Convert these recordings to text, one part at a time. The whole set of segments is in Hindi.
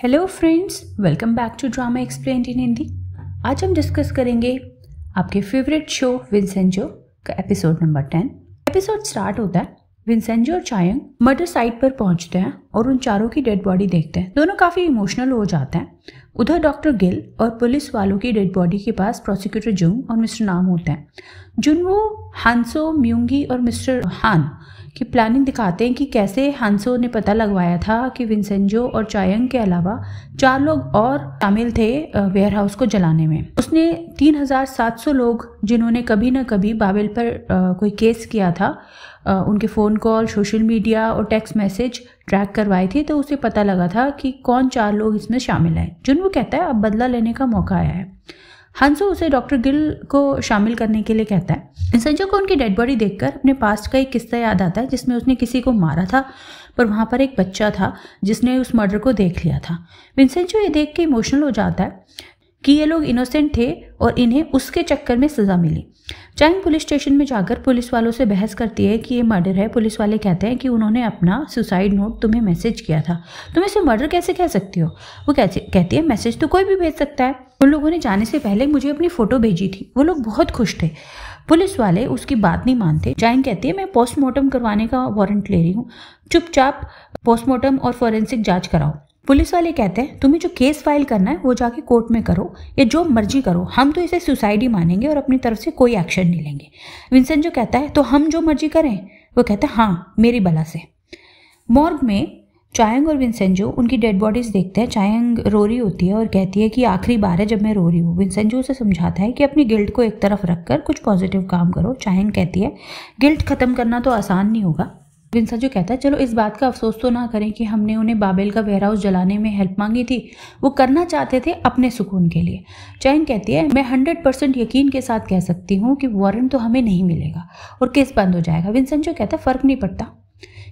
Hello friends, welcome back to drama explained in Hindi. आज हम डिस्कस करेंगे आपके फेवरेट शो विंसेंजो का एपिसोड नंबर 10। एपिसोड स्टार्ट होता है, विंसेंजो और चायंग मर्डर साइट पर पहुंचते हैं और उन चारों की डेड बॉडी देखते हैं। दोनों काफ़ी इमोशनल हो जाते हैं। उधर डॉक्टर गिल और पुलिस वालों की डेड बॉडी के पास प्रोसिक्यूटर जुंग और मिस्टर नाम होते हैं। जुनवो, हांसो, म्यूंगी और मिस्टर हान की प्लानिंग दिखाते हैं कि कैसे हांसो ने पता लगवाया था कि विंसेंजो और चायंग के अलावा 4 लोग और शामिल थे वेयरहाउस को जलाने में। उसने 3700 लोग जिन्होंने कभी न कभी बाबेल पर कोई केस किया था, उनके फ़ोन कॉल, सोशल मीडिया और टेक्स्ट मैसेज ट्रैक करवाए थे, तो उसे पता लगा था कि कौन 4 लोग इसमें शामिल हैं। जुनवो कहता है अब बदला लेने का मौका आया है। हांसो उसे डॉक्टर गिल को शामिल करने के लिए कहता है। विंसेंजो को उनकी डेड बॉडी देखकर अपने पास्ट का एक किस्सा याद आता है जिसमें उसने किसी को मारा था, पर वहाँ पर एक बच्चा था जिसने उस मर्डर को देख लिया था। विंसेंजो ये देख के इमोशनल हो जाता है कि ये लोग इनोसेंट थे और इन्हें उसके चक्कर में सज़ा मिली। चायंग पुलिस स्टेशन में जाकर पुलिस वालों से बहस करती है कि ये मर्डर है। पुलिस वाले कहते हैं कि उन्होंने अपना सुसाइड नोट तुम्हें मैसेज किया था, तुम इसे मर्डर कैसे कह सकती हो। वो कहती है मैसेज तो कोई भी भेज सकता है, उन लोगों ने जाने से पहले मुझे अपनी फ़ोटो भेजी थी। वो लोग बहुत खुश थे। पुलिस वाले उसकी बात नहीं मानते। चायंग कहती है मैं पोस्टमार्टम करवाने का वारंट ले रही हूँ, चुपचाप पोस्टमार्टम और फॉरेंसिक जांच कराओ। पुलिस वाले कहते हैं तुम्हें जो केस फाइल करना है वो जाके कोर्ट में करो या जो मर्जी करो, हम तो इसे सुसाइड ही मानेंगे और अपनी तरफ से कोई एक्शन नहीं लेंगे। विंसेंजो कहता है तो हम जो मर्जी करें। वो कहता है हाँ, मेरी बला से। मॉर्ग में चायंग और विंसेंजो उनकी डेड बॉडीज देखते हैं। चायंग रो रही होती है और कहती है कि आखिरी बार है जब मैं रो रही हूँ। विंसेंजो उसे समझाता है कि अपनी गिल्ट को एक तरफ रखकर कुछ पॉजिटिव काम करो। चायंग कहती है गिल्ट खत्म करना तो आसान नहीं होगा। विंसेंजो कहता है चलो इस बात का अफसोस तो ना करें कि हमने उन्हें बाबेल का वेयरहाउस जलाने में हेल्प मांगी थी, वो करना चाहते थे अपने सुकून के लिए। चायंग कहती है मैं 100% यकीन के साथ कह सकती हूँ कि वारंट तो हमें नहीं मिलेगा और केस बंद हो जाएगा। विंसेंजो कहता है फ़र्क नहीं पड़ता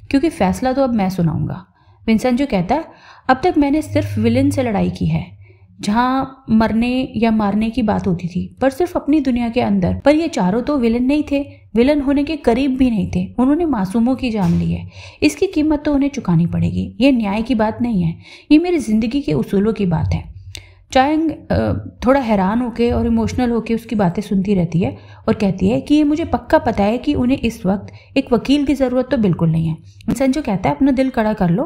क्योंकि फैसला तो अब मैं सुनाऊंगा। विंसेंजो कहता है अब तक मैंने सिर्फ विलन से लड़ाई की है, जहाँ मरने या मारने की बात होती थी, पर सिर्फ अपनी दुनिया के अंदर। पर ये चारों तो विलन नहीं थे, विलन होने के करीब भी नहीं थे। उन्होंने मासूमों की जान ली है, इसकी कीमत तो उन्हें चुकानी पड़ेगी। ये न्याय की बात नहीं है, ये मेरी ज़िंदगी के उसूलों की बात है। चायंग थोड़ा हैरान होकर और इमोशनल होकर उसकी बातें सुनती रहती है और कहती है कि ये मुझे पक्का पता है कि उन्हें इस वक्त एक वकील की ज़रूरत तो बिल्कुल नहीं है। विंसेंजो कहता है अपना दिल कड़ा कर लो,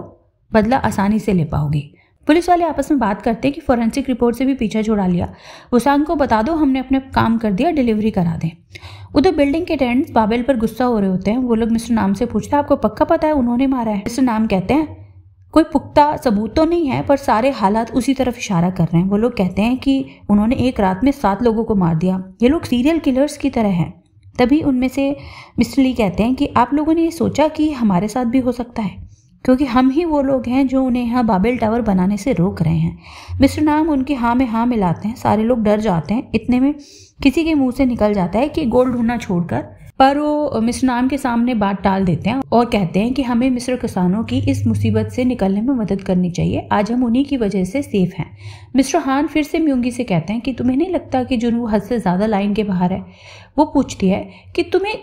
बदला आसानी से ले पाओगे। पुलिस वाले आपस में बात करते हैं कि फॉरेंसिक रिपोर्ट से भी पीछा छुड़ा लिया, वुसांग को बता दो हमने अपने काम कर दिया, डिलीवरी करा दें। उधर बिल्डिंग के टेनेंट्स बाबेल पर गुस्सा हो रहे होते हैं। वो लोग मिस्टर नाम से पूछते हैं आपको पक्का पता है उन्होंने मारा है। मिस्टर नाम कहते हैं कोई पुख्ता सबूत तो नहीं है, पर सारे हालात उसी तरफ इशारा कर रहे हैं। वो लोग कहते हैं कि उन्होंने एक रात में 7 लोगों को मार दिया, ये लोग सीरियल किलर्स की तरह हैं। तभी उनमें से मिस्टर ली कहते हैं कि आप लोगों ने ये सोचा कि हमारे साथ भी हो सकता है, क्योंकि हम ही वो लोग हैं जो उन्हें यहाँ बाबेल टावर बनाने से रोक रहे हैं। मिस्टर नाम उनकी हाँ में हाँ मिलाते हैं। सारे लोग डर जाते हैं। इतने में किसी के मुंह से निकल जाता है कि गोल्ड ढूंढना छोड़कर, पर वो मिस्टर नाम के सामने बात टाल देते हैं और कहते हैं कि हमें मिस्टर किसानों की इस मुसीबत से निकलने में मदद करनी चाहिए, आज हम उन्हीं की वजह से सेफ हैं। मिस्टर हान फिर से म्यूंगी से कहते हैं कि तुम्हें नहीं लगता कि जुनवो हद से ज़्यादा लाइन के बाहर है। वो पूछती है कि तुम्हें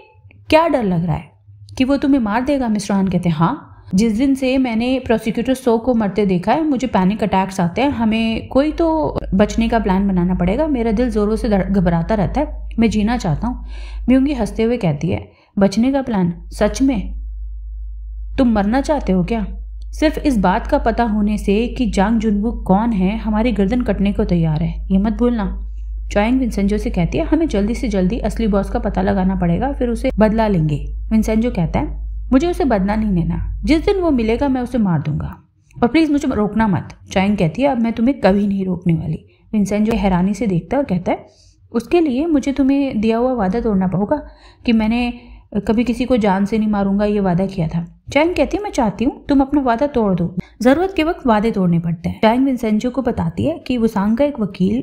क्या डर लग रहा है कि वो तुम्हें मार देगा। मिस्टर हान कहते हैं हाँ, जिस दिन से मैंने प्रोसिक्यूटर सो को मरते देखा है मुझे पैनिक अटैक्स आते हैं, हमें कोई तो बचने का प्लान बनाना पड़ेगा, मेरा दिल ज़ोरों से घबराता रहता है, मैं जीना चाहता हूँ। म्यूंगी हंसते हुए कहती है बचने का प्लान? सच में तुम मरना चाहते हो क्या? सिर्फ इस बात का पता होने से कि जांग जुनवो कौन है हमारी गर्दन कटने को तैयार है, ये मत भूलना। चायंग विंसेंजो से कहती है हमें जल्दी से जल्दी असली बॉस का पता लगाना पड़ेगा, फिर उसे बदला लेंगे। विंसेंजो कहता है मुझे उसे बदला नहीं लेना, जिस दिन वो मिलेगा मैं उसे मार दूंगा, और प्लीज़ मुझे रोकना मत। चायंग कहती है अब मैं तुम्हें कभी नहीं रोकने वाली। विंसेंजो हैरानी से देखता है और कहता है उसके लिए मुझे तुम्हें दिया हुआ वादा तोड़ना होगा कि मैंने कभी किसी को जान से नहीं मारूंगा, ये वादा किया था। चायंग कहती है मैं चाहती हूँ तुम अपना वादा तोड़ दो, ज़रूरत के वक्त वादे तोड़ने पड़ते हैं। चायंग विंसेंजो को बताती है कि वुसांग का एक वकील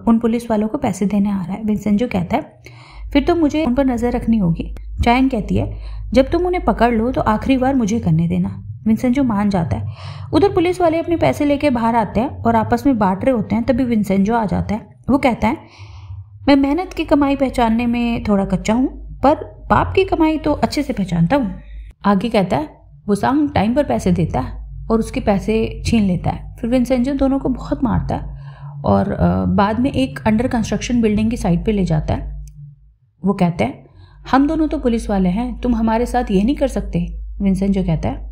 उन पुलिस वालों को पैसे देने आ रहा है। विंसेंजो कहता है फिर तो मुझे उन पर नज़र रखनी होगी। चायंग कहती है जब तुम उन्हें पकड़ लो तो आखिरी बार मुझे करने देना। विंसेंजो मान जाता है। उधर पुलिस वाले अपने पैसे लेके बाहर आते हैं और आपस में बांट रहे होते हैं। तभी विंसेंजो आ जाता है। वो कहता है मैं मेहनत की कमाई पहचानने में थोड़ा कच्चा हूँ, पर पाप की कमाई तो अच्छे से पहचानता हूँ। आगे कहता है वुसांग टाइम पर पैसे देता है और उसके पैसे छीन लेता है। फिर विंसेंजो दोनों को बहुत मारता है और बाद में एक अंडर कंस्ट्रक्शन बिल्डिंग की साइड पे ले जाता है। वो कहते हैं हम दोनों तो पुलिस वाले हैं, तुम हमारे साथ ये नहीं कर सकते। विंसेंजो कहता है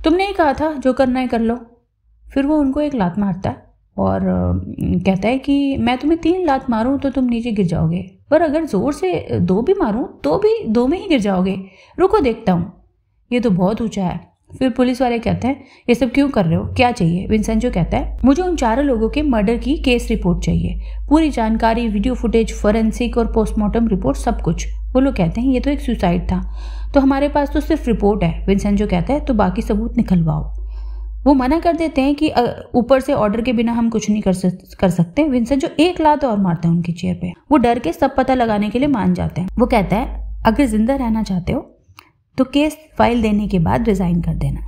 तुमने ही कहा था जो करना है कर लो। फिर वो उनको एक लात मारता है और कहता है कि मैं तुम्हें 3 लात मारूं तो तुम नीचे गिर जाओगे, पर अगर जोर से 2 भी मारूं तो भी 2 में ही गिर जाओगे, रुको देखता हूं, ये तो बहुत ऊंचा है। फिर पुलिस वाले कहते हैं ये सब क्यों कर रहे हो, क्या चाहिए। विंसेंजो कहता है मुझे उन 4 लोगों के मर्डर की केस रिपोर्ट चाहिए, पूरी जानकारी, वीडियो फुटेज, फोरेंसिक और पोस्टमार्टम रिपोर्ट, सब कुछ। वो लोग कहते हैं ये तो एक सुसाइड था, तो हमारे पास तो सिर्फ रिपोर्ट है। विंसेंजो कहता है तो बाकी सबूत निकलवाओ। वो मना कर देते हैं कि ऊपर से ऑर्डर के बिना हम कुछ नहीं कर सकते। विंसेंजो एक लात और मारता है उनकी चेयर पे। वो डर के सब पता लगाने के लिए मान जाते हैं। वो कहता है अगर जिंदा रहना चाहते हो तो केस फाइल देने के बाद रिजाइन कर देना।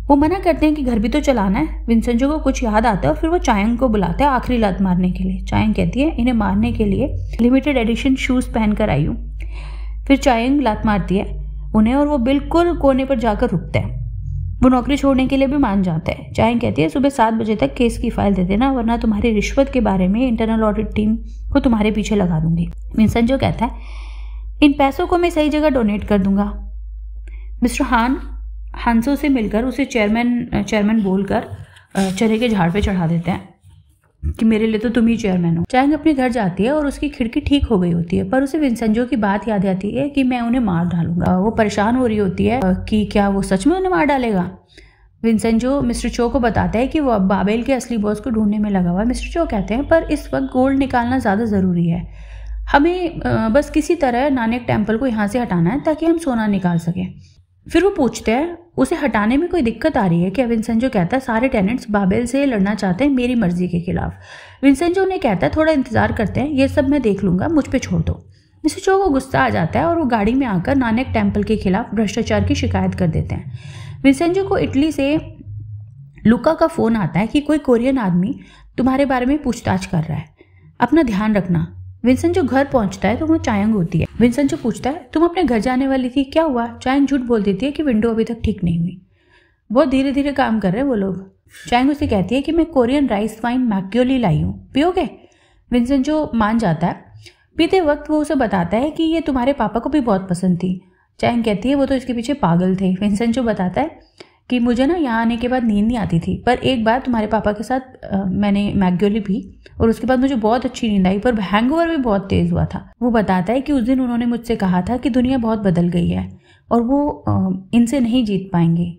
वो मना करते हैं कि घर भी तो चलाना है। विंसेंजो को कुछ याद आता है और फिर वो चायंग को बुलाता है आखिरी लात मारने के लिए। चायंग कहती है इन्हें मारने के लिए लिमिटेड एडिशन शूज पहनकर आई हूँ। फिर चायंग लात मारती है उन्हें और वो बिल्कुल कोने पर जाकर रुकता है। वो नौकरी छोड़ने के लिए भी मान जाता है। चायंग कहती है सुबह 7 बजे तक केस की फाइल दे देना, वरना तुम्हारी रिश्वत के बारे में इंटरनल ऑडिट टीम को तुम्हारे पीछे लगा दूंगी। विंसेंजो कहता है इन पैसों को मैं सही जगह डोनेट कर दूंगा। मिस्टर हान हांसो से मिलकर उसे चेयरमैन बोलकर चने के झाड़ पे चढ़ा देते हैं कि मेरे लिए तो तुम ही चेयरमैन हो। चायंग अपने घर जाती है और उसकी खिड़की ठीक हो गई होती है, पर उसे विंसेंजो की बात याद आती है कि मैं उन्हें मार डालूंगा। वो परेशान हो रही होती है कि क्या वो सच में उन्हें मार डालेगा। विंसेंजो मिस्टर चो को बताता है कि वो अब बाबेल के असली बॉस को ढूंढने में लगा हुआ है। मिस्टर चो कहते हैं पर इस वक्त गोल्ड निकालना ज़्यादा ज़रूरी है, हमें बस किसी तरह नानक टेम्पल को यहाँ से हटाना है ताकि हम सोना निकाल सकें। फिर वो पूछते हैं उसे हटाने में कोई दिक्कत आ रही है क्या। विंसेंजो कहता है सारे टेनेंट्स बाबेल से लड़ना चाहते हैं मेरी मर्जी के खिलाफ। विंसेंजो ने कहता है थोड़ा इंतजार करते हैं, ये सब मैं देख लूंगा, मुझ पे छोड़ दो। मिस्टर चो को गुस्सा आ जाता है और वो गाड़ी में आकर नानक टेम्पल के खिलाफ भ्रष्टाचार की शिकायत कर देते हैं। विंसेंजो को इटली से लुका का फोन आता है कि कोई कोरियन आदमी तुम्हारे बारे में पूछताछ कर रहा है, अपना ध्यान रखना। विंसेंजो घर पहुंचता है तो वो चायंग होती है। विंसेंजो पूछता है तुम अपने घर जाने वाली थी, क्या हुआ। चायंग झूठ बोल देती है कि विंडो अभी तक ठीक नहीं हुई, बहुत धीरे धीरे काम कर रहे हैं वो लोग। चायंग उसे कहती है कि मैं कोरियन राइस वाइन मैक्योली लाई हूँ, पियोगे। विंसेंजो मान जाता है। पीते वक्त वो उसे बताता है कि ये तुम्हारे पापा को भी बहुत पसंद थी। चायंग कहती है वो तो इसके पीछे पागल थे। विंसेंजो बताता है कि मुझे ना यहाँ आने के बाद नींद नहीं आती थी, पर एक बार तुम्हारे पापा के साथ मैंने मैक्योली पी और उसके बाद मुझे बहुत अच्छी नींद आई, पर हैंगओवर भी बहुत तेज हुआ था। वो बताता है कि उस दिन उन्होंने मुझसे कहा था कि दुनिया बहुत बदल गई है और वो इनसे नहीं जीत पाएंगे,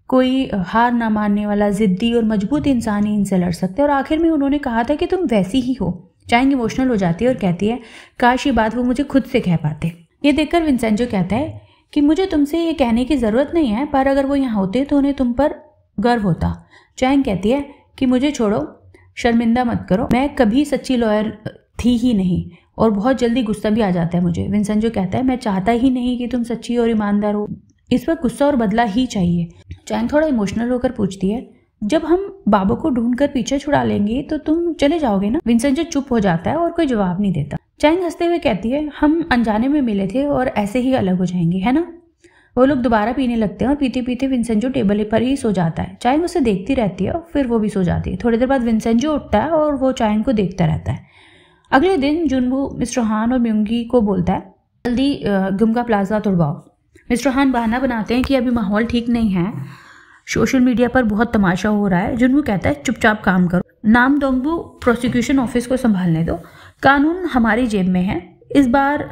कोई हार ना मानने वाला जिद्दी और मजबूत इंसान ही इनसे लड़ सकते हैं। और आखिर में उन्होंने कहा था कि तुम वैसी ही हो। चायंग इमोशनल हो जाती है और कहती है काश ये बात वो मुझे खुद से कह पाते। ये देखकर विंसेंजो कहता है कि मुझे तुमसे ये कहने की ज़रूरत नहीं है, पर अगर वो यहाँ होते तो उन्हें तुम पर गर्व होता। चायंग कहती है कि मुझे छोड़ो, शर्मिंदा मत करो, मैं कभी सच्ची लॉयर थी ही नहीं और बहुत जल्दी गुस्सा भी आ जाता है मुझे। विंसेंजो कहता है मैं चाहता ही नहीं कि तुम सच्ची और ईमानदार हो, इस वक्त गुस्सा और बदला ही चाहिए। चायंग थोड़ा इमोशनल होकर पूछती है जब हम बाबू को ढूंढकर पीछे छुड़ा लेंगे तो तुम चले जाओगे ना। विंसेंजो चुप हो जाता है और कोई जवाब नहीं देता। चायंग हंसते हुए कहती है हम अनजाने में मिले थे और ऐसे ही अलग हो जाएंगे, है ना। वो लोग दोबारा पीने लगते हैं और पीते पीते विंसेंजो टेबल पर ही सो जाता है। चायंग उसे देखती रहती है और फिर वो भी सो जाती है। थोड़ी देर बाद विंसेंजो उठता है और वो चायंग को देखता रहता है। अगले दिन जुनवू मिस्टर हान और म्यूंगी को बोलता है जल्दी गुमगा प्लाजा तोड़वाओ। मिस्टर हान बहाना बनाते हैं कि अभी माहौल ठीक नहीं है, सोशल मीडिया पर बहुत तमाशा हो रहा है। जुनवू कहता है चुपचाप काम करो, नाम दोंगबू प्रोसिक्यूशन ऑफिस को संभालने दो, कानून हमारी जेब में है। इस बार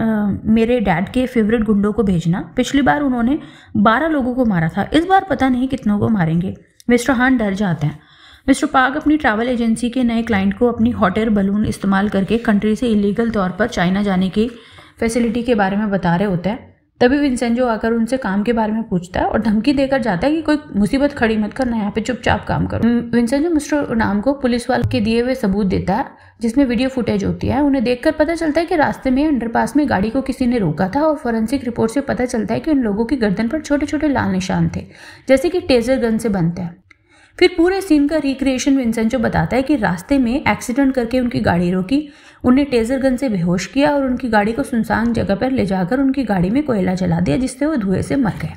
मेरे डैड के फेवरेट गुंडों को भेजना, पिछली बार उन्होंने 12 लोगों को मारा था, इस बार पता नहीं कितनों को मारेंगे। मिस्टर हान डर जाते हैं। मिस्टर पार्क अपनी ट्रैवल एजेंसी के नए क्लाइंट को अपनी हॉट एयर बलून इस्तेमाल करके कंट्री से इलीगल तौर पर चाइना जाने की फैसिलिटी के बारे में बता रहे होते हैं। तभी विंसेंजो आकर उनसे काम के बारे में पूछता है और धमकी देकर जाता है कि कोई मुसीबत खड़ी मत करना, यहाँ पे चुपचाप काम करो। विंसेंजो मिस्टर नाम को पुलिस वाले के दिए हुए सबूत देता है जिसमें वीडियो फुटेज होती है। उन्हें देखकर पता चलता है कि रास्ते में अंडरपास में गाड़ी को किसी ने रोका था और फोरेंसिक रिपोर्ट से पता चलता है कि उन लोगों की गर्दन पर छोटे छोटे लाल निशान थे जैसे कि टेजर गन से बनते हैं। फिर पूरे सीन का रिक्रिएशन विंसेंजो बताता है कि रास्ते में एक्सीडेंट करके उनकी गाड़ी रोकी, उन्हें टेजर गन से बेहोश किया और उनकी गाड़ी को सुनसान जगह पर ले जाकर उनकी गाड़ी में कोयला जला दिया जिससे वो धुएं से मर गए।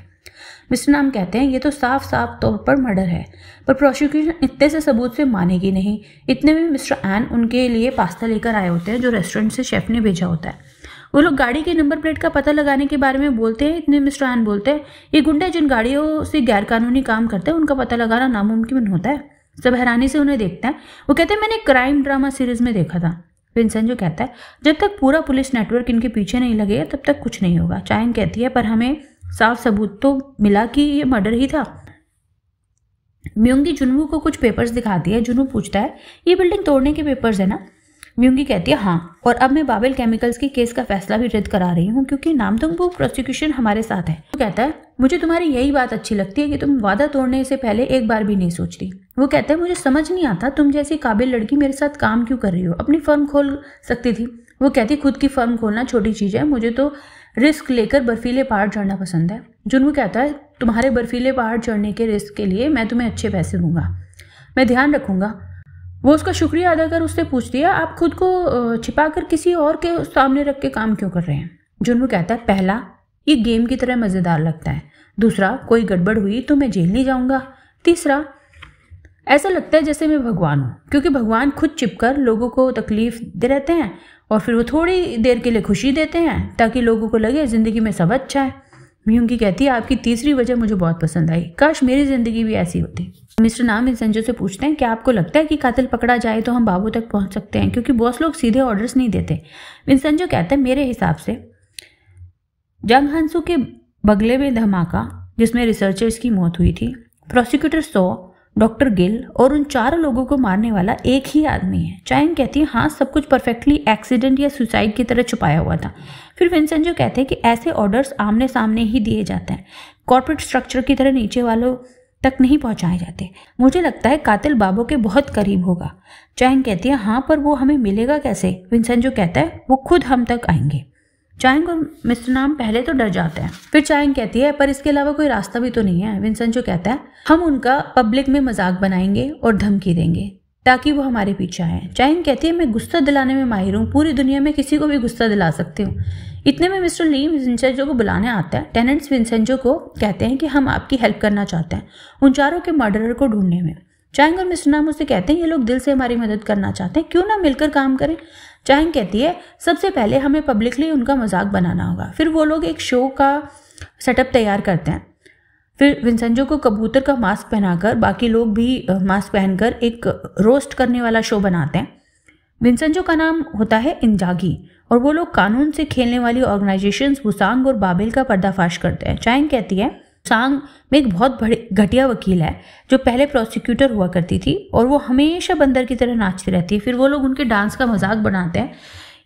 मिस्टर नाम कहते हैं ये तो साफ साफ तौर पर मर्डर है, पर प्रोसिक्यूशन इतने से सबूत से मानेगी नहीं। इतने में मिस्टर एन उनके लिए पास्ता लेकर आए होते हैं जो रेस्टोरेंट से शेफ ने भेजा होता है। वो लोग गाड़ी के नंबर प्लेट का पता लगाने के बारे में बोलते हैं। इतने मिस्टर एन बोलते हैं ये गुंडे जिन गाड़ियों से गैरकानूनी काम करते हैं उनका पता लगाना नामुमकिन होता है। सब हैरानी से उन्हें देखते हैं। वो कहते हैं मैंने क्राइम ड्रामा सीरीज में देखा था। विंसेंजो कहता है जब तक पूरा पुलिस नेटवर्क इनके पीछे नहीं लगेगा तब तक कुछ नहीं होगा। चायंग कहती है पर हमें साफ सबूत तो मिला कि ये मर्डर ही था। म्योंगी जुनवू को कुछ पेपर्स दिखाती है। जुनवू पूछता है ये बिल्डिंग तोड़ने के पेपर्स है ना? म्योंगी कहती है हाँ, और अब मैं बाबेल केमिकल्स के केस का फैसला भी रद्द करा रही हूँ क्योंकि नामदोंगबू प्रोसिक्यूशन हमारे साथ है। वो कहता है मुझे तुम्हारी यही बात अच्छी लगती है कि तुम वादा तोड़ने से पहले एक बार भी नहीं सोचती। वो कहता है मुझे समझ नहीं आता तुम जैसी काबिल लड़की मेरे साथ काम क्यों कर रही हो, अपनी फर्म खोल सकती थी। वो कहती खुद की फर्म खोलना छोटी चीज़ है, मुझे तो रिस्क लेकर बर्फीले पहाड़ चढ़ना पसंद है। जुनवू कहता है तुम्हारे बर्फीले पहाड़ चढ़ने के रिस्क के लिए मैं तुम्हें अच्छे पैसे दूंगा, मैं ध्यान रखूंगा। वो उसका शुक्रिया अदा कर उससे पूछती है आप खुद को छिपाकर किसी और के सामने रख के काम क्यों कर रहे हैं? जुनवू कहता है पहला, ये गेम की तरह मज़ेदार लगता है। दूसरा, कोई गड़बड़ हुई तो मैं जेल नहीं जाऊंगा। तीसरा, ऐसा लगता है जैसे मैं भगवान हूँ क्योंकि भगवान खुद चिपकर लोगों को तकलीफ दे रहते हैं और फिर वो थोड़ी देर के लिए खुशी देते हैं ताकि लोगों को लगे ज़िंदगी में सब अच्छा है। म्योंगी कहती है आपकी तीसरी वजह मुझे बहुत पसंद आई, काश मेरी ज़िंदगी भी ऐसी होती। मिस्टर नाम विंसेंजो से पूछते हैं क्या आपको लगता है कि कातिल पकड़ा जाए तो हम बाबू तक पहुंच सकते हैं क्योंकि बॉस लोग सीधे ऑर्डर्स नहीं देते। विंसेंजो कहता है मेरे हिसाब से जंग हांसू के बगले में धमाका जिसमें रिसर्चर्स की मौत हुई थी, प्रोसिक्यूटर सो, डॉक्टर गिल और उन 4 लोगों को मारने वाला एक ही आदमी है। चायंग कहती है हाँ, सब कुछ परफेक्टली एक्सीडेंट या सुसाइड की तरह छुपाया हुआ था। फिर विंसेंजो कहते हैं कि ऐसे ऑर्डर्स आमने सामने ही दिए जाते हैं, कॉर्पोरेट स्ट्रक्चर की तरह नीचे वालों तक नहीं पहुंचाए जाते। मुझे लगता है कातिल बाबू के बहुत करीब होगा। चायंग कहती है हाँ, पर वो हमें मिलेगा कैसे? विंसेंजो कहता है वो खुद हम तक आएंगे। चायंग और मिस्टर नाम पहले तो डर जाते हैं, फिर चायंग कहती है पर इसके अलावा कोई रास्ता भी तो नहीं है। विंसेंजो कहता है हम उनका पब्लिक में मजाक बनाएंगे और धमकी देंगे ताकि वो हमारे पीछे आए। चायंग कहती है मैं गुस्सा दिलाने में माहिर हूँ, पूरी दुनिया में किसी को भी गुस्सा दिला सकती हूँ। इतने में मिस्टर ली विंसेंजो को बुलाने आता है। टेनेंट्स विंसेंजो को कहते हैं कि हम आपकी हेल्प करना चाहते हैं उन 4 के मर्डरर को ढूंढने में। चायंग और मिस्टर नाम उससे कहते हैं ये लोग दिल से हमारी मदद करना चाहते हैं, क्यों ना मिलकर काम करें। चायंग कहती है सबसे पहले हमें पब्लिकली उनका मजाक बनाना होगा। फिर वो लोग एक शो का सेटअप तैयार करते हैं। फिर विंसेंजो को कबूतर का मास्क पहनाकर बाकी लोग भी मास्क पहनकर एक रोस्ट करने वाला शो बनाते हैं। विंसेंजो का नाम होता है इंजागी और वो लोग कानून से खेलने वाली ऑर्गेनाइजेशंस वुसांग और बाबेल का पर्दाफाश करते हैं। चायंग कहती है वुसांग में एक बहुत बड़ी घटिया वकील है जो पहले प्रोसिक्यूटर हुआ करती थी और वो हमेशा बंदर की तरह नाचती रहती है। फिर वो लोग उनके डांस का मजाक बनाते हैं।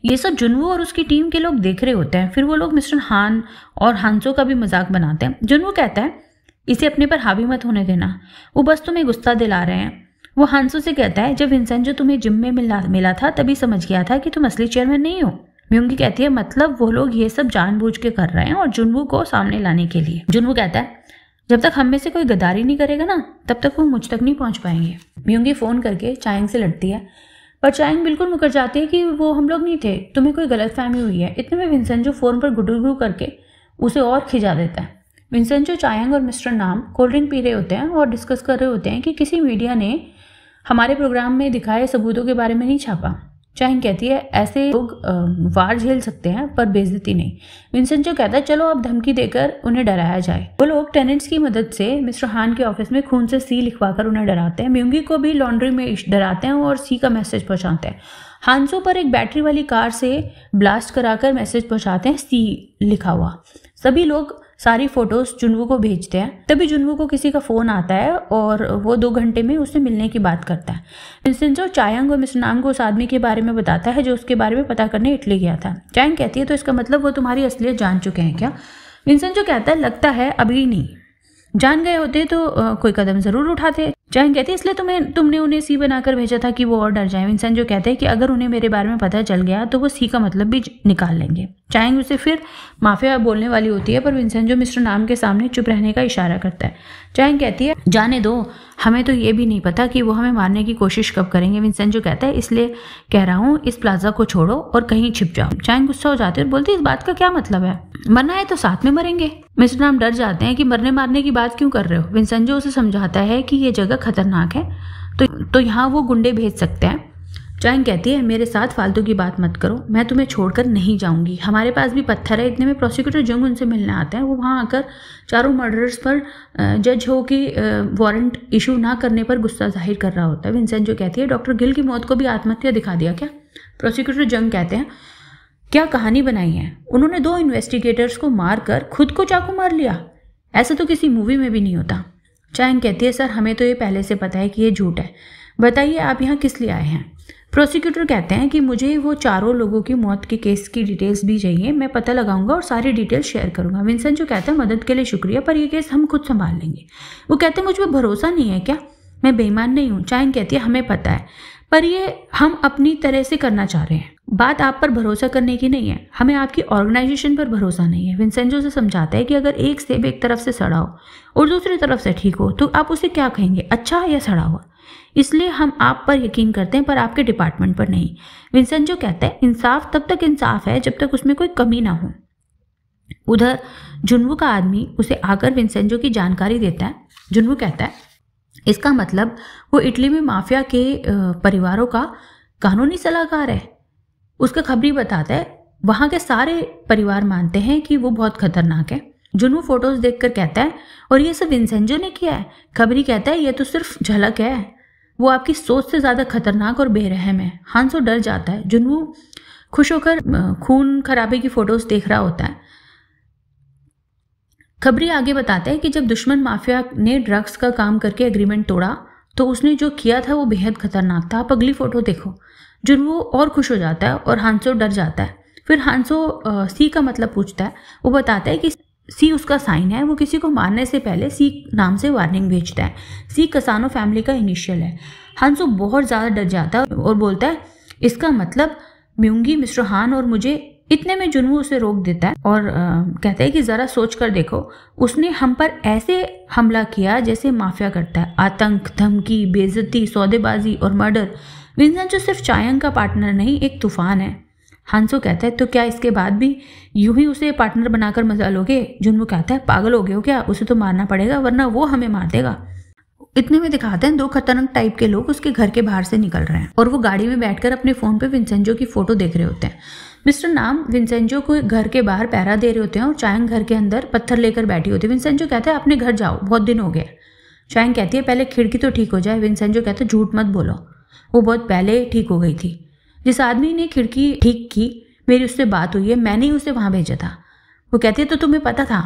ये सब जुनवू और उसकी टीम के लोग देख रहे होते हैं। फिर वो लोग मिस्टर हान और हांसो का भी मजाक बनाते हैं। जुनवू कहता है इसे अपने पर हावी मत होने देना, वो बस तुम्हें गुस्सा दिला रहे हैं। वो हांसो से कहता है जब विंसेंजो तुम्हें जिम में मिला था तभी समझ गया था कि तुम असली चेयरमैन नहीं हो। म्योंगी कहती है मतलब वो लोग ये सब जानबूझ के कर रहे हैं और जुनवू को सामने लाने के लिए। जुनवू कहता है जब तक हम में से कोई गद्दारी नहीं करेगा ना तब तक वो मुझ तक नहीं पहुंच पाएंगे। म्योंगी फोन करके चायंग से लड़ती है पर चायंग बिल्कुल मुकर जाती है कि वो हम लोग नहीं थे, तुम्हें कोई गलतफहमी हुई है। इतने में विंसेंजो फोन पर गुडुगु करके उसे और खिंचा देता है। विंसेंजो, चायंग और मिस्टर नाम कोल्ड ड्रिंक पी रहे होते हैं और डिस्कस कर रहे होते हैं कि किसी मीडिया ने हमारे प्रोग्राम में दिखाए सबूतों के बारे में नहीं छापा। चायंग कहती है ऐसे लोग वार झेल सकते हैं पर बेइज्जती नहीं। विंसेंजो कहता है चलो अब धमकी देकर उन्हें डराया जाए। वो लोग टेनेंट्स की मदद से मिस्टर हान के ऑफिस में खून से सी लिखवाकर उन्हें डराते हैं। म्योंगी को भी लॉन्ड्री में डराते हैं और सी का मैसेज पहुंचाते हैं। हांसो पर एक बैटरी वाली कार से ब्लास्ट कराकर मैसेज पहुंचाते हैं सी लिखा हुआ। सभी लोग सारी फोटोज जुनवू को भेजते हैं। तभी जुनवू को किसी का फोन आता है और वो 2 घंटे में उससे मिलने की बात करता है। विंसेंजो चायंग और मिस्टर नाम को उस आदमी के बारे में बताता है जो उसके बारे में पता करने इटली गया था। चायंग कहती है तो इसका मतलब वो तुम्हारी असलियत जान चुके हैं क्या? विंसेंजो कहता है लगता है अभी नहीं, जान गए होते तो कोई कदम जरूर उठाते। चायंग कहती है इसलिए तुमने उन्हें सी बनाकर भेजा था कि वो और डर जाए। विंसेंजो कहते हैं कि अगर उन्हें मेरे बारे में पता चल गया तो वो सी का मतलब भी निकाल लेंगे। चायंग उसे फिर माफिया बोलने वाली होती है पर विंसेंजो मिस्टर नाम के सामने चुप रहने का इशारा करता है। चायंग कहती है जाने दो, हमें तो ये भी नहीं पता कि वो हमें मारने की कोशिश कब करेंगे। विंसेंजो कहता है इसलिए कह रहा हूँ इस प्लाजा को छोड़ो और कहीं छिप जाओ। चायंग गुस्सा हो जाती है और बोलती है इस बात का क्या मतलब है? मरना है तो साथ में मरेंगे। मिस्टर नाम डर जाते हैं कि मरने मारने की बात क्यों कर रहे हो। विंसेंजो उसे समझाता है कि ये जगह खतरनाक है तो यहाँ वो गुंडे भेज सकते हैं। चायंग कहती है मेरे साथ फालतू की बात मत करो, मैं तुम्हें छोड़कर नहीं जाऊंगी, हमारे पास भी पत्थर है। इतने में प्रोसिक्यूटर जंग उनसे मिलने आते हैं। वो वहाँ आकर चारों मर्डर्स पर जज हो कि वारंट इशू ना करने पर गुस्सा जाहिर कर रहा होता है। विंसेंजो कहती है डॉक्टर गिल की मौत को भी आत्महत्या दिखा दिया क्या। प्रोसिक्यूटर जंग कहते हैं क्या कहानी बनाई है, उन्होंने 2 इन्वेस्टिगेटर्स को मारकर खुद को चाकू मार लिया, ऐसा तो किसी मूवी में भी नहीं होता। चायंग कहती है सर हमें तो ये पहले से पता है कि ये झूठ है, बताइए आप यहाँ किस लिए आए हैं। प्रोसिक्यूटर कहते हैं कि मुझे वो चारों लोगों की मौत के केस की डिटेल्स भी चाहिए, मैं पता लगाऊंगा और सारी डिटेल्स शेयर करूंगा। विंसेंजो कहता है मदद के लिए शुक्रिया, पर ये केस हम खुद संभाल लेंगे। वो कहते हैं मुझ पर भरोसा नहीं है क्या, मैं बेईमान नहीं हूँ। चायंग कहती है हमें पता है, पर ये हम अपनी तरह से करना चाह रहे हैं, बात आप पर भरोसा करने की नहीं है, हमें आपकी ऑर्गेनाइजेशन पर भरोसा नहीं है। विंसेंजो से समझाता है कि अगर एक सेब एक तरफ से सड़ा हो और दूसरी तरफ से ठीक हो तो आप उसे क्या कहेंगे, अच्छा या सड़ा हुआ। इसलिए हम आप पर यकीन करते हैं पर आपके डिपार्टमेंट पर नहीं। विंसेंजो कहता है इंसाफ तब तक इंसाफ है जब तक उसमें कोई कमी ना हो। उधर जुन्वू का आदमी उसे आकर विंसेंजो की जानकारी देता है। जुन्वू कहता है इसका मतलब वो इटली में माफिया के परिवारों का कानूनी सलाहकार है। उसका खबरी बताता है वहाँ के सारे परिवार मानते हैं कि वो बहुत खतरनाक है। जुन्वू फोटोज देखकर कहता है और ये सब विंसेंजो ने किया है। खबरी कहता है ये तो सिर्फ झलक है, वो आपकी सोच से ज्यादा खतरनाक और बेरहम है। हांसो डर जाता है। जुन्वू खुश होकर खून खराबे की फोटोज देख रहा होता है। खबरी आगे बताता है कि जब दुश्मन माफिया ने ड्रग्स का काम करके एग्रीमेंट तोड़ा तो उसने जो किया था वो बेहद खतरनाक था। आप अगली फोटो देखो। जुन्वू और खुश हो जाता है और हांसो डर जाता है। फिर हांसो सी का मतलब पूछता है। वो बताता है कि सी उसका साइन है, वो किसी को मारने से पहले सी नाम से वार्निंग भेजता है। सी कसानो फैमिली का इनिशियल है। हांसो बहुत ज़्यादा डर जाता है और बोलता है इसका मतलब म्यूंगी, मिस्टर हान और मुझे। इतने में जुन्वू उसे रोक देता है और कहता है कि ज़रा सोच कर देखो, उसने हम पर ऐसे हमला किया जैसे माफिया करता है, आतंक, धमकी, बेइज्जती, सौदेबाजी और मर्डर। विंसेंजो सिर्फ चायंग का पार्टनर नहीं, एक तूफान है। हांसो कहता है तो क्या इसके बाद भी यूं ही उसे पार्टनर बनाकर मजा लोगे। जुन्वू कहता है पागल हो गए हो क्या, उसे तो मारना पड़ेगा वरना वो हमें मार देगा। इतने में दिखाते हैं 2 खतरनाक टाइप के लोग उसके घर के बाहर से निकल रहे हैं और वो गाड़ी में बैठकर अपने फोन पे विंसेंजो की फोटो देख रहे होते हैं। मिस्टर नाम विंसेंजो को घर के बाहर पहरा दे रहे होते हैं और चायंग घर के अंदर पत्थर लेकर बैठी होती है। विंसेंजो कहता है अपने घर जाओ, बहुत दिन हो गए। चायंग कहती है पहले खिड़की तो ठीक हो जाए। विंसेंजो कहता है झूठ मत बोलो, वो बहुत पहले ठीक हो गई थी। जिस आदमी ने खिड़की ठीक की मेरी उससे बात हुई है, मैंने ही उसे वहां भेजा था। वो कहती है तो तुम्हें पता था।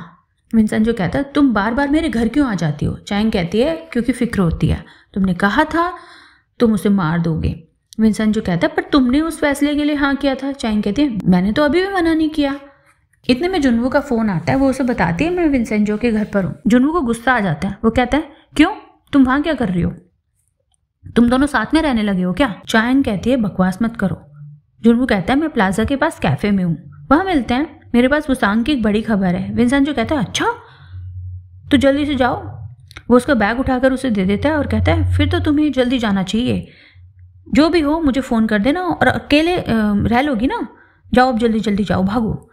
विंसेंजो कहता है तुम बार बार मेरे घर क्यों आ जाती हो। चायंग कहती है क्योंकि फिक्र होती है, तुमने कहा था तुम उसे मार दोगे। विंसेंजो कहता है पर तुमने उस फैसले के लिए हाँ किया था। चायंग कहती है मैंने तो अभी भी मना नहीं किया। इतने में जुन्वू का फोन आता है। वो उसे बताती है मैं विंसेंजो के घर पर हूँ। जुन्वू को गुस्सा आ जाता है। वो कहता है क्यों, तुम वहां क्या कर रही हो, तुम दोनों साथ में रहने लगे हो क्या। चायंग कहती है बकवास मत करो। जुन्वू कहता है मैं प्लाजा के पास कैफे में हूँ, वहां मिलते हैं, मेरे पास वुसांग की एक बड़ी खबर है। विंसेंजो कहता है अच्छा तो जल्दी से जाओ। वो उसका बैग उठाकर उसे दे देता है और कहता है फिर तो तुम्हें जल्दी जाना चाहिए, जो भी हो मुझे फ़ोन कर देना और अकेले रह लोगी ना, जाओ अब जल्दी जल्दी जाओ, भागो।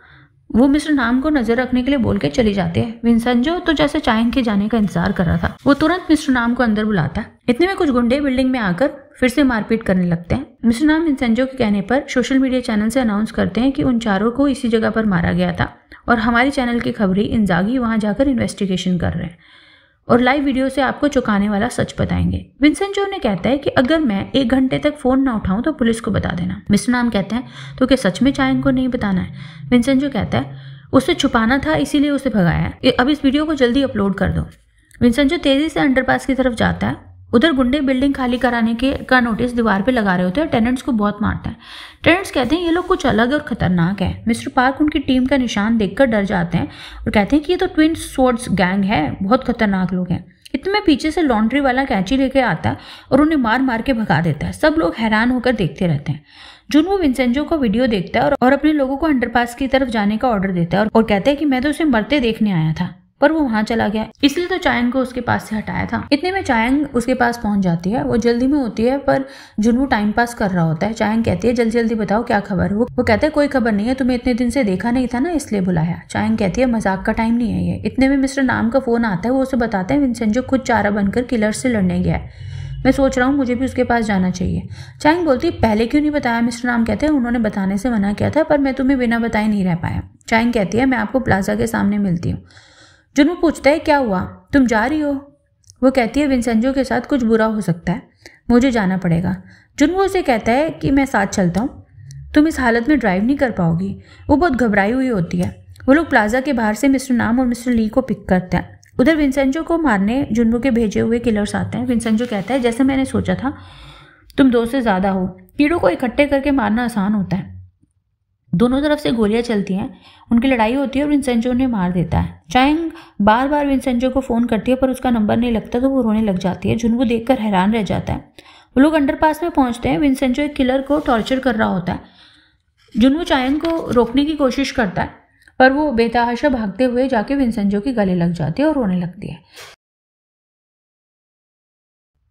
वो मिस्टर नाम को नजर रखने के लिए बोल के चली जाते हैं। विंसेंजो तो जैसे चायंग के जाने का इंतजार कर रहा था। वो तुरंत मिस्टर नाम को अंदर बुलाता है। इतने में कुछ गुंडे बिल्डिंग में आकर फिर से मारपीट करने लगते हैं। मिस्टर नाम विंसेंजो के कहने पर सोशल मीडिया चैनल से अनाउंस करते हैं कि उन चारों को इसी जगह पर मारा गया था और हमारे चैनल की खबरी इंजागी वहां जाकर इन्वेस्टिगेशन कर रहे हैं और लाइव वीडियो से आपको चौंकाने वाला सच बताएंगे। विंसेंजो ने कहता है कि अगर मैं 1 घंटे तक फोन ना उठाऊं तो पुलिस को बता देना। मिस्टर नाम कहते हैं तो क्या सच में चायंग को नहीं बताना है। विंसेंजो कहता है उसे छुपाना था इसीलिए उसे भगाया है, अब इस वीडियो को जल्दी अपलोड कर दो। विंसेंजो तेजी से अंडरपास की तरफ जाता है। उधर गुंडे बिल्डिंग खाली कराने का नोटिस दीवार पे लगा रहे होते हैं। टेनेंट्स को बहुत मारता है। टेनेंट्स कहते हैं ये लोग कुछ अलग और खतरनाक है। मिस्टर पार्क उनकी टीम का निशान देखकर डर जाते हैं और कहते हैं कि ये तो ट्विन स्वॉर्ड्स गैंग है, बहुत खतरनाक लोग हैं। इतने में पीछे से लॉन्ड्री वाला कैंची लेके आता है और उन्हें मार मार के भगा देता है। सब लोग हैरान होकर देखते रहते हैं। जुन्वू विंसेंजो को वीडियो देखता है और अपने लोगों को अंडरपास की तरफ जाने का ऑर्डर देता है और कहता है कि मैं तो उसे मरते देखने आया था। पर वो वहां चला गया, इसलिए तो चायंग को उसके पास से हटाया था। इतने में चायंग उसके पास पहुंच जाती है। वो जल्दी में होती है पर जुनवू टाइम पास कर रहा होता है। चायंग कहती है जल्दी जल्दी बताओ क्या खबर। वो कहता है कोई खबर नहीं है, तुम्हें इतने दिन से देखा नहीं था ना इसलिए बुलाया। चायंग कहती है मजाक का टाइम नहीं है ये। इतने में मिस्टर नाम का फोन आता है। वो उसे बताते हैं विंसेंजो खुद चारा बनकर किलर से लड़ने गया है। मैं सोच रहा हूँ मुझे भी उसके पास जाना चाहिए। चायंग बोलती पहले क्यों नहीं बताया। मिस्टर नाम कहते हैं उन्होंने बताने से मना किया था पर मैं तुम्हें बिना बताए नहीं रह पाया। चायंग कहती है मैं आपको प्लाजा के सामने मिलती हूँ। जुनवू पूछता है क्या हुआ, तुम जा रही हो। वो कहती है विंसेंजो के साथ कुछ बुरा हो सकता है, मुझे जाना पड़ेगा। जुनवू उसे कहता है कि मैं साथ चलता हूँ, तुम इस हालत में ड्राइव नहीं कर पाओगी। वो बहुत घबराई हुई होती है। वो लोग प्लाजा के बाहर से मिस्टर नाम और मिस्टर ली को पिक करते हैं। उधर विंसेंजो को मारने जुनवू के भेजे हुए किलर्स आते हैं। विंसेंजो कहता है जैसे मैंने सोचा था, तुम 2 से ज़्यादा हो। कीड़ों को इकट्ठे करके मारना आसान होता है। दोनों तरफ से गोलियां चलती हैं, उनकी लड़ाई होती है और विंसेंजो ने मार देता है। चायंग बार बार विंसेंजो को फ़ोन करती है पर उसका नंबर नहीं लगता तो वो रोने लग जाती है। जुनवू देखकर हैरान रह जाता है। वो लोग अंडरपास में पहुंचते हैं। विंसेंजो एक किलर को टॉर्चर कर रहा होता है। जुनवू चायंग को रोकने की कोशिश करता है पर वो बेतहाशा भागते हुए जाके विंसेंजो के गले लग जाती है और रोने लगती है।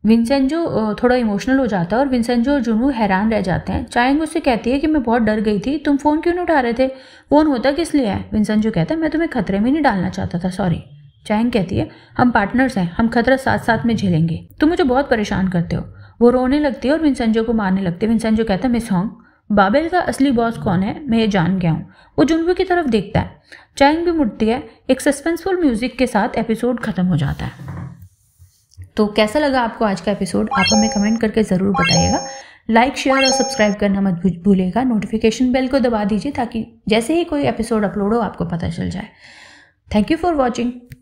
विंसेंजो थोड़ा इमोशनल हो जाता है और विंसेंजो और जुनवू हैरान रह जाते हैं। चायंग उससे कहती है कि मैं बहुत डर गई थी, तुम फ़ोन क्यों नहीं उठा रहे थे, फ़ोन होता किस लिए है। विंसेंजो कहता है मैं तुम्हें खतरे में नहीं डालना चाहता था, सॉरी। चायंग कहती है हम पार्टनर्स हैं, हम खतरा साथ साथ में झेलेंगे, तुम मुझे बहुत परेशान करते हो। वो रोने लगती है और विंसेंजो को मारने लगती है। विंसेंजो कहता है मिस होंग, बाबेल का असली बॉस कौन है मैं ये जान गया हूँ। वो जुनवू की तरफ देखता है। चायंग भी मुड़ती है। एक सस्पेंसफुल म्यूजिक के साथ एपिसोड खत्म हो जाता है। तो कैसा लगा आपको आज का एपिसोड, आप हमें कमेंट करके ज़रूर बताइएगा। लाइक, शेयर और सब्सक्राइब करना मत भूलिएगा। नोटिफिकेशन बेल को दबा दीजिए ताकि जैसे ही कोई एपिसोड अपलोड हो आपको पता चल जाए। Thank you for watching.